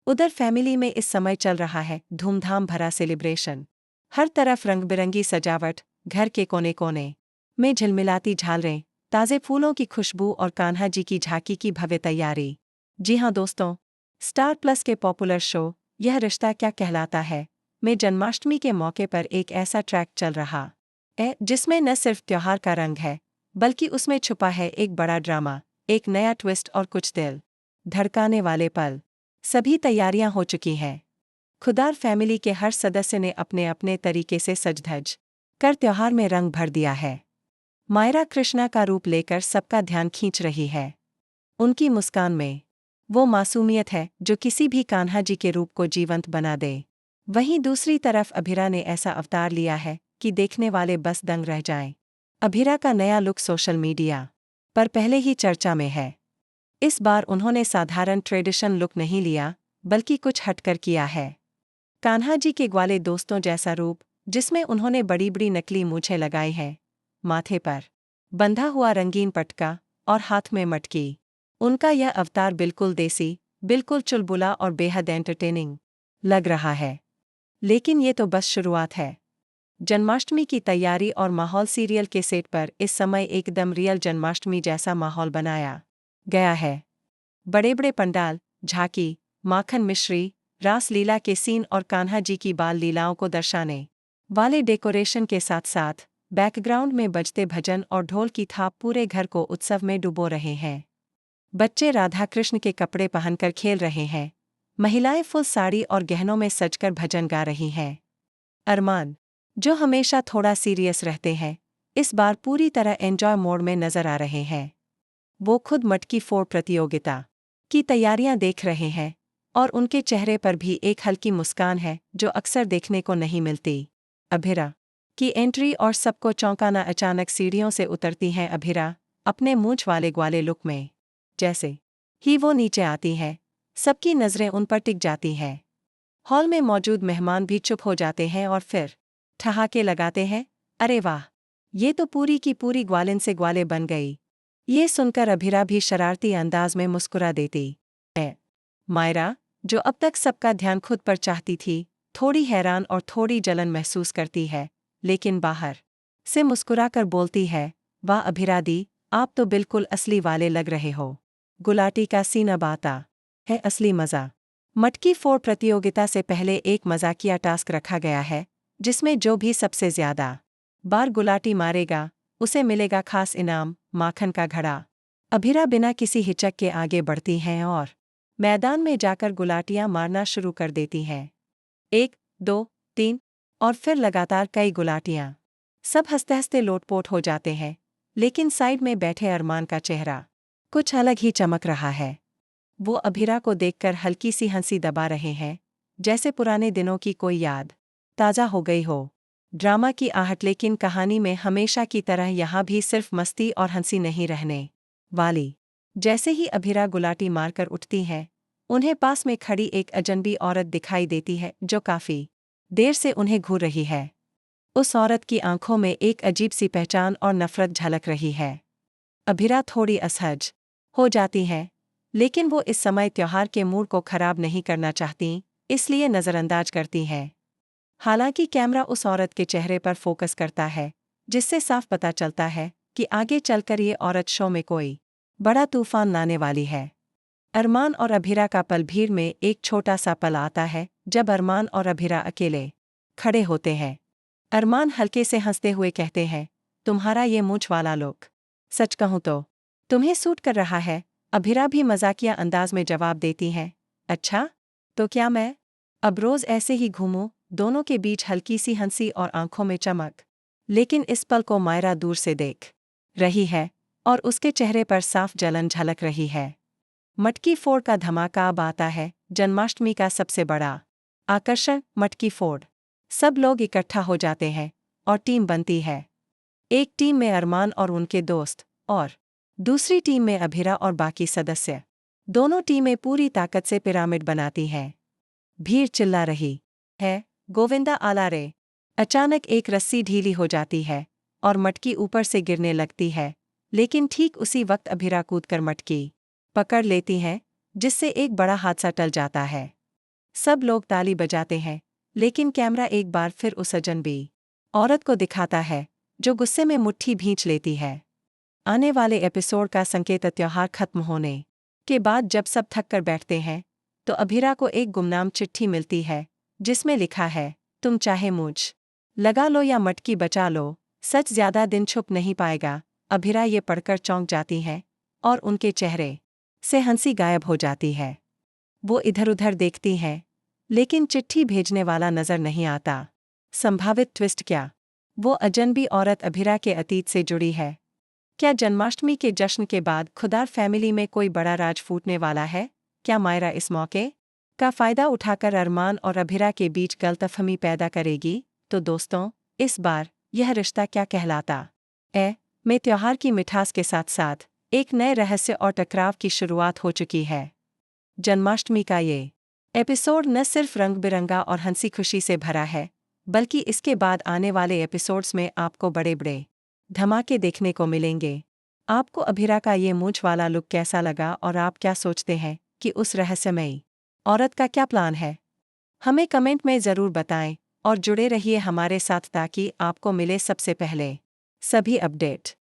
उधर फैमिली में इस समय चल रहा है धूमधाम भरा सेलिब्रेशन। हर तरफ रंग बिरंगी सजावट, घर के कोने कोने में झिलमिलाती झालरें, ताज़े फूलों की खुशबू और कान्हा जी की झांकी की भव्य तैयारी। जी हाँ दोस्तों, स्टार प्लस के पॉपुलर शो यह रिश्ता क्या कहलाता है में जन्माष्टमी के मौके पर एक ऐसा ट्रैक चल रहा है जिसमें न सिर्फ त्योहार का रंग है बल्कि उसमें छुपा है एक बड़ा ड्रामा, एक नया ट्विस्ट और कुछ दिल धड़काने वाले पल। सभी तैयारियां हो चुकी हैं। खुदार फैमिली के हर सदस्य ने अपने अपने तरीके से सज-धज कर त्योहार में रंग भर दिया है। मायरा कृष्णा का रूप लेकर सबका ध्यान खींच रही है। उनकी मुस्कान में वो मासूमियत है जो किसी भी कान्हा जी के रूप को जीवंत बना दे। वहीं दूसरी तरफ अभिरा ने ऐसा अवतार लिया है कि देखने वाले बस दंग रह जाएं। अभिरा का नया लुक सोशल मीडिया पर पहले ही चर्चा में है। इस बार उन्होंने साधारण ट्रेडिशन लुक नहीं लिया बल्कि कुछ हटकर किया है। कान्हा जी के ग्वाले दोस्तों जैसा रूप, जिसमें उन्होंने बड़ी बड़ी नकली मूंछें लगाई हैं, माथे पर बंधा हुआ रंगीन पटका और हाथ में मटकी। उनका यह अवतार बिल्कुल देसी, बिल्कुल चुलबुला और बेहद एंटरटेनिंग लग रहा है। लेकिन ये तो बस शुरुआत है। जन्माष्टमी की तैयारी और माहौल सीरियल के सेट पर इस समय एकदम रियल जन्माष्टमी जैसा माहौल बनाया गया है। बड़े बड़े पंडाल, झांकी, माखन मिश्री, रास लीला के सीन और कान्हा जी की बाल लीलाओं को दर्शाने वाले डेकोरेशन के साथ साथ बैकग्राउंड में बजते भजन और ढोल की थाप पूरे घर को उत्सव में डुबो रहे हैं। बच्चे राधा कृष्ण के कपड़े पहनकर खेल रहे हैं। महिलाएं फुल साड़ी और गहनों में सजकर भजन गा रही हैं। अरमान, जो हमेशा थोड़ा सीरियस रहते हैं, इस बार पूरी तरह एंजॉय मोड में नजर आ रहे हैं। वो खुद मटकी फोड़ प्रतियोगिता की तैयारियां देख रहे हैं और उनके चेहरे पर भी एक हल्की मुस्कान है जो अक्सर देखने को नहीं मिलती। अभिरा की एंट्री और सबको चौंकाना। अचानक सीढ़ियों से उतरती हैं अभिरा अपने मूंछ वाले ग्वाले लुक में। जैसे ही वो नीचे आती है, सबकी नजरें उन पर टिक जाती हैं। हॉल में मौजूद मेहमान भी चुप हो जाते हैं और फिर ठहाके लगाते हैं, अरे वाह, ये तो पूरी की पूरी ग्वालिन से ग्वाले बन गई। ये सुनकर अभिरा भी शरारती अंदाज में मुस्कुरा देती है। मायरा, जो अब तक सबका ध्यान खुद पर चाहती थी, थोड़ी हैरान और थोड़ी जलन महसूस करती है, लेकिन बाहर से मुस्कुराकर बोलती है, वाह अभिरा दी, आप तो बिल्कुल असली वाले लग रहे हो। गुलाटी का सीन अब आता है असली मजा। मटकी फोड़ प्रतियोगिता से पहले एक मजाकिया टास्क रखा गया है, जिसमें जो भी सबसे ज्यादा बार गुलाटी मारेगा उसे मिलेगा खास इनाम, माखन का घड़ा। अभिरा बिना किसी हिचक के आगे बढ़ती हैं और मैदान में जाकर गुलाटियां मारना शुरू कर देती हैं। 1, 2, 3 और फिर लगातार कई गुलाटियां। सब हंसते हंसते लोटपोट हो जाते हैं, लेकिन साइड में बैठे अरमान का चेहरा कुछ अलग ही चमक रहा है। वो अभिरा को देखकर हल्की सी हंसी दबा रहे हैं, जैसे पुराने दिनों की कोई याद ताज़ा हो गई हो। ड्रामा की आहट, लेकिन कहानी में हमेशा की तरह यहाँ भी सिर्फ मस्ती और हंसी नहीं रहने वाली। जैसे ही अभिरा गुलाटी मारकर उठती हैं, उन्हें पास में खड़ी एक अजनबी औरत दिखाई देती है जो काफ़ी देर से उन्हें घूर रही है। उस औरत की आंखों में एक अजीब सी पहचान और नफरत झलक रही है। अभिरा थोड़ी असहज हो जाती हैं, लेकिन वो इस समय त्योहार के मूड को खराब नहीं करना चाहती, इसलिए नज़रअंदाज करती हैं। हालांकि कैमरा उस औरत के चेहरे पर फोकस करता है, जिससे साफ पता चलता है कि आगे चलकर ये औरत शो में कोई बड़ा तूफान लाने वाली है। अरमान और अभिरा का पल भीड़ में एक छोटा सा पल आता है जब अरमान और अभिरा अकेले खड़े होते हैं। अरमान हल्के से हंसते हुए कहते हैं, तुम्हारा ये मूंछ वाला लुक, सच कहूँ तो तुम्हें सूट कर रहा है। अभिरा भी मजाकिया अंदाज में जवाब देती हैं, अच्छा, तो क्या मैं अब रोज ऐसे ही घूमूं? दोनों के बीच हल्की सी हंसी और आंखों में चमक। लेकिन इस पल को मायरा दूर से देख रही है और उसके चेहरे पर साफ जलन झलक रही है। मटकी फोड़ का धमाका अब आता है। जन्माष्टमी का सबसे बड़ा आकर्षण मटकी फोड़। सब लोग इकट्ठा हो जाते हैं और टीम बनती है। एक टीम में अरमान और उनके दोस्त और दूसरी टीम में अभिरा और बाकी सदस्य। दोनों टीमें पूरी ताकत से पिरामिड बनाती हैं। भीड़ चिल्ला रही है, गोविंदा आला रे। अचानक एक रस्सी ढीली हो जाती है और मटकी ऊपर से गिरने लगती है, लेकिन ठीक उसी वक्त अभिरा कूदकर मटकी पकड़ लेती है, जिससे एक बड़ा हादसा टल जाता है। सब लोग ताली बजाते हैं, लेकिन कैमरा एक बार फिर उस अजनबी औरत को दिखाता है, जो गुस्से में मुट्ठी भींच लेती है। आने वाले एपिसोड का संकेत त्योहार खत्म होने के बाद जब सब थक कर बैठते हैं, तो अभिरा को एक गुमनाम चिट्ठी मिलती है, जिसमें लिखा है, तुम चाहे मुझ लगा लो या मटकी बचा लो, सच ज्यादा दिन छुप नहीं पाएगा। अभिरा ये पढ़कर चौंक जाती है और उनके चेहरे से हंसी गायब हो जाती है। वो इधर उधर देखती हैं, लेकिन चिट्ठी भेजने वाला नजर नहीं आता। संभावित ट्विस्ट क्या? वो अजनबी औरत अभिरा के अतीत से जुड़ी है। क्या जन्माष्टमी के जश्न के बाद खुदार फैमिली में कोई बड़ा राज फूटने वाला है? क्या मायरा इस मौके का फायदा उठाकर अरमान और अभिरा के बीच गलतफहमी पैदा करेगी? तो दोस्तों, इस बार यह रिश्ता क्या कहलाता में त्योहार की मिठास के साथ साथ एक नए रहस्य और टकराव की शुरुआत हो चुकी है। जन्माष्टमी का ये एपिसोड न सिर्फ रंग बिरंगा और हंसी खुशी से भरा है, बल्कि इसके बाद आने वाले एपिसोड्स में आपको बड़े बड़े धमाके देखने को मिलेंगे। आपको अभिरा का ये मूंछ वाला लुक कैसा लगा और आप क्या सोचते हैं कि उस रहस्यमयी औरत का क्या प्लान है? हमें कमेंट में ज़रूर बताएं और जुड़े रहिए हमारे साथ ताकि आपको मिले सबसे पहले सभी अपडेट।